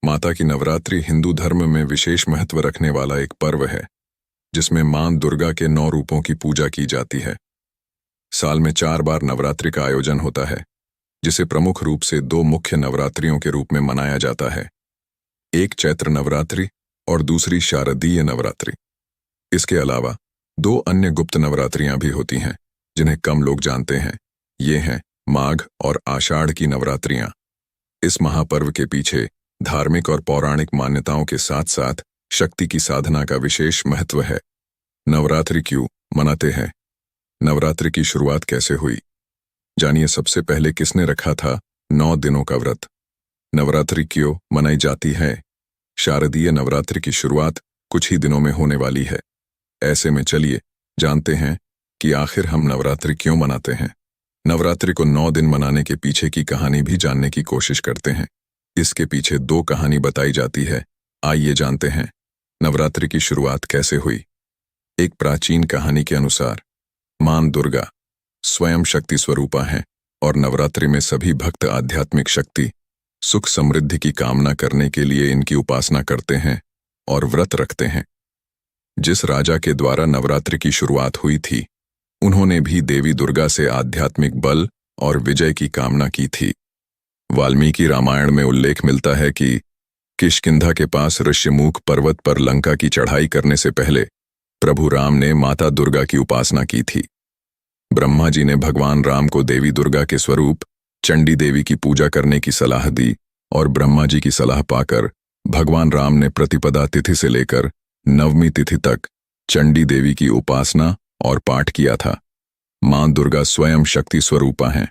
माता की नवरात्रि हिंदू धर्म में विशेष महत्व रखने वाला एक पर्व है, जिसमें मां दुर्गा के 9 रूपों की पूजा की जाती है। साल में 4 बार नवरात्रि का आयोजन होता है, जिसे प्रमुख रूप से 2 मुख्य नवरात्रियों के रूप में मनाया जाता है, एक चैत्र नवरात्रि और दूसरी शारदीय नवरात्रि। इसके अलावा 2 अन्य गुप्त नवरात्रियां भी होती हैं, जिन्हें कम लोग जानते हैं। ये हैं माघ और आषाढ़ की नवरात्रियां। इस महापर्व के पीछे धार्मिक और पौराणिक मान्यताओं के साथ साथ शक्ति की साधना का विशेष महत्व है। नवरात्रि क्यों मनाते हैं? नवरात्रि की शुरुआत कैसे हुई? जानिए सबसे पहले किसने रखा था 9 दिनों का व्रत। नवरात्रि क्यों मनाई जाती है? शारदीय नवरात्रि की शुरुआत कुछ ही दिनों में होने वाली है। ऐसे में चलिए जानते हैं कि आखिर हम नवरात्रि क्यों मनाते हैं। नवरात्रि को 9 दिन मनाने के पीछे की कहानी भी जानने की कोशिश करते हैं। इसके पीछे 2 कहानी बताई जाती है। आइए जानते हैं नवरात्रि की शुरुआत कैसे हुई। एक प्राचीन कहानी के अनुसार मां दुर्गा स्वयं शक्ति स्वरूपा हैं और नवरात्रि में सभी भक्त आध्यात्मिक शक्ति, सुख समृद्धि की कामना करने के लिए इनकी उपासना करते हैं और व्रत रखते हैं। जिस राजा के द्वारा नवरात्रि की शुरुआत हुई थी, उन्होंने भी देवी दुर्गा से आध्यात्मिक बल और विजय की कामना की थी। वाल्मीकि रामायण में उल्लेख मिलता है कि किष्किंधा के पास ऋष्यमुख पर्वत पर लंका की चढ़ाई करने से पहले प्रभु राम ने माता दुर्गा की उपासना की थी। ब्रह्मा जी ने भगवान राम को देवी दुर्गा के स्वरूप चंडी देवी की पूजा करने की सलाह दी और ब्रह्मा जी की सलाह पाकर भगवान राम ने प्रतिपदा तिथि से लेकर नवमी तिथि तक चंडी देवी की उपासना और पाठ किया था। मां दुर्गा स्वयं शक्ति स्वरूपा हैं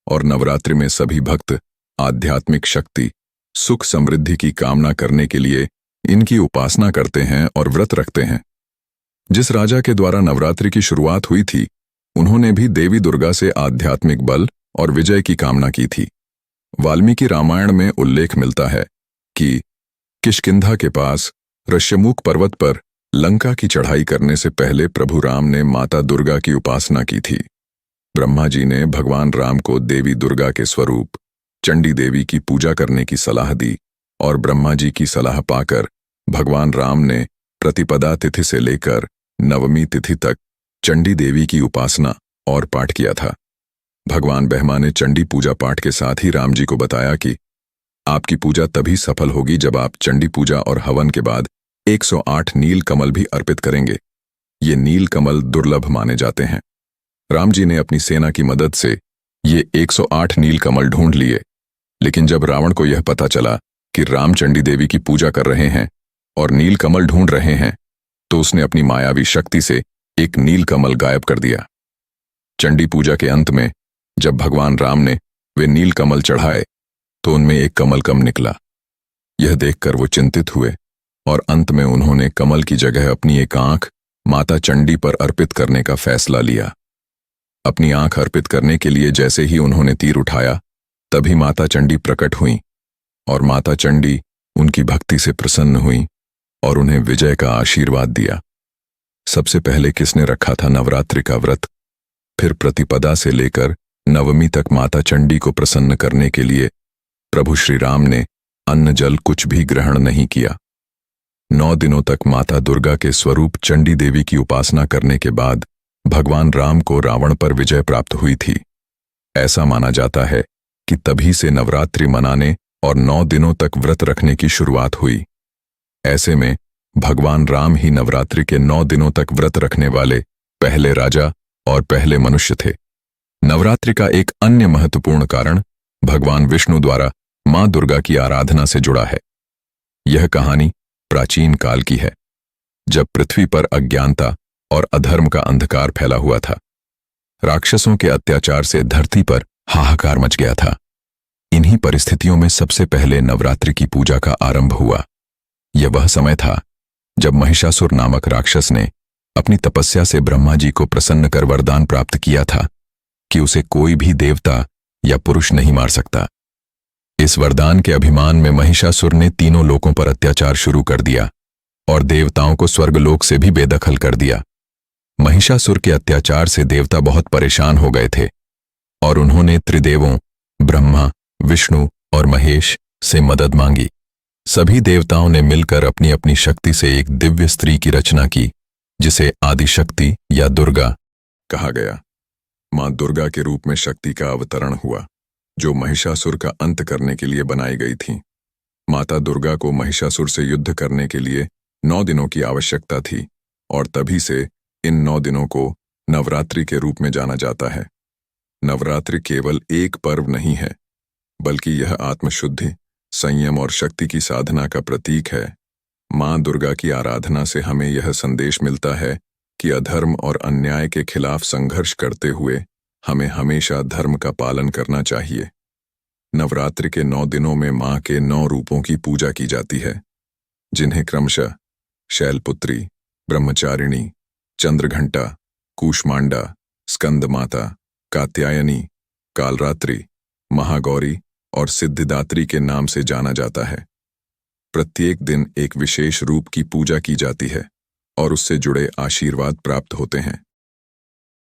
और नवरात्रि में सभी भक्त आध्यात्मिक शक्ति, सुख समृद्धि की कामना करने के लिए इनकी उपासना करते हैं और व्रत रखते हैं। जिस राजा के द्वारा नवरात्रि की शुरुआत हुई थी, उन्होंने भी देवी दुर्गा से आध्यात्मिक बल और विजय की कामना की थी। वाल्मीकि रामायण में उल्लेख मिलता है कि किष्किंधा के पास ऋष्यमुख पर्वत पर लंका की चढ़ाई करने से पहले प्रभु राम ने माता दुर्गा की उपासना की थी। ब्रह्मा जी ने भगवान राम को देवी दुर्गा के स्वरूप चंडी देवी की पूजा करने की सलाह दी और ब्रह्मा जी की सलाह पाकर भगवान राम ने प्रतिपदा तिथि से लेकर नवमी तिथि तक चंडी देवी की उपासना और पाठ किया था। भगवान ब्रह्मा ने चंडी पूजा पाठ के साथ ही राम जी को बताया कि आपकी पूजा तभी सफल होगी जब आप चंडी पूजा और हवन के बाद 108 नील कमल भी अर्पित करेंगे। ये नील कमल दुर्लभ माने जाते हैं। राम जी ने अपनी सेना की मदद से ये 108 नील कमल ढूंढ लिए, लेकिन जब रावण को यह पता चला कि राम चंडी देवी की पूजा कर रहे हैं और नील कमल ढूंढ रहे हैं, तो उसने अपनी मायावी शक्ति से एक नील कमल गायब कर दिया। चंडी पूजा के अंत में जब भगवान राम ने वे नील कमल चढ़ाए, तो उनमें एक कमल कम निकला। यह देखकर वो चिंतित हुए और अंत में उन्होंने कमल की जगह अपनी एक आंख माता चंडी पर अर्पित करने का फैसला लिया। अपनी आंख अर्पित करने के लिए जैसे ही उन्होंने तीर उठाया, तभी माता चंडी प्रकट हुईं और माता चंडी उनकी भक्ति से प्रसन्न हुईं और उन्हें विजय का आशीर्वाद दिया। सबसे पहले किसने रखा था नवरात्रि का व्रत? फिर प्रतिपदा से लेकर नवमी तक माता चंडी को प्रसन्न करने के लिए प्रभु श्री राम ने अन्न जल कुछ भी ग्रहण नहीं किया। 9 दिनों तक माता दुर्गा के स्वरूप चंडी देवी की उपासना करने के बाद भगवान राम को रावण पर विजय प्राप्त हुई थी। ऐसा माना जाता है कि तभी से नवरात्रि मनाने और 9 दिनों तक व्रत रखने की शुरुआत हुई। ऐसे में भगवान राम ही नवरात्रि के 9 दिनों तक व्रत रखने वाले पहले राजा और पहले मनुष्य थे। नवरात्रि का एक अन्य महत्वपूर्ण कारण भगवान विष्णु द्वारा मां दुर्गा की आराधना से जुड़ा है। यह कहानी प्राचीन काल की है, जब पृथ्वी पर अज्ञानता और अधर्म का अंधकार फैला हुआ था। राक्षसों के अत्याचार से धरती पर हाहाकार मच गया था। इन्हीं परिस्थितियों में सबसे पहले नवरात्रि की पूजा का आरंभ हुआ। यह वह समय था जब महिषासुर नामक राक्षस ने अपनी तपस्या से ब्रह्मा जी को प्रसन्न कर वरदान प्राप्त किया था कि उसे कोई भी देवता या पुरुष नहीं मार सकता। इस वरदान के अभिमान में महिषासुर ने तीनों लोकों पर अत्याचार शुरू कर दिया और देवताओं को स्वर्गलोक से भी बेदखल कर दिया। महिषासुर के अत्याचार से देवता बहुत परेशान हो गए थे और उन्होंने त्रिदेवों ब्रह्मा, विष्णु और महेश से मदद मांगी। सभी देवताओं ने मिलकर अपनी अपनी शक्ति से एक दिव्य स्त्री की रचना की, जिसे आदिशक्ति या दुर्गा कहा गया। मां दुर्गा के रूप में शक्ति का अवतरण हुआ, जो महिषासुर का अंत करने के लिए बनाई गई थी। माता दुर्गा को महिषासुर से युद्ध करने के लिए 9 दिनों की आवश्यकता थी, और तभी से इन 9 दिनों को नवरात्रि के रूप में जाना जाता है। नवरात्रि केवल एक पर्व नहीं है, बल्कि यह आत्मशुद्धि, संयम और शक्ति की साधना का प्रतीक है। मां दुर्गा की आराधना से हमें यह संदेश मिलता है कि अधर्म और अन्याय के खिलाफ संघर्ष करते हुए हमें हमेशा धर्म का पालन करना चाहिए। नवरात्रि के 9 दिनों में मां के 9 रूपों की पूजा की जाती है, जिन्हें क्रमशः शैलपुत्री, ब्रह्मचारिणी, चंद्रघंटा, कूष्मांडा, स्कंद माता, कात्यायनी, कालरात्रि, महागौरी और सिद्धिदात्री के नाम से जाना जाता है। प्रत्येक दिन एक विशेष रूप की पूजा की जाती है और उससे जुड़े आशीर्वाद प्राप्त होते हैं।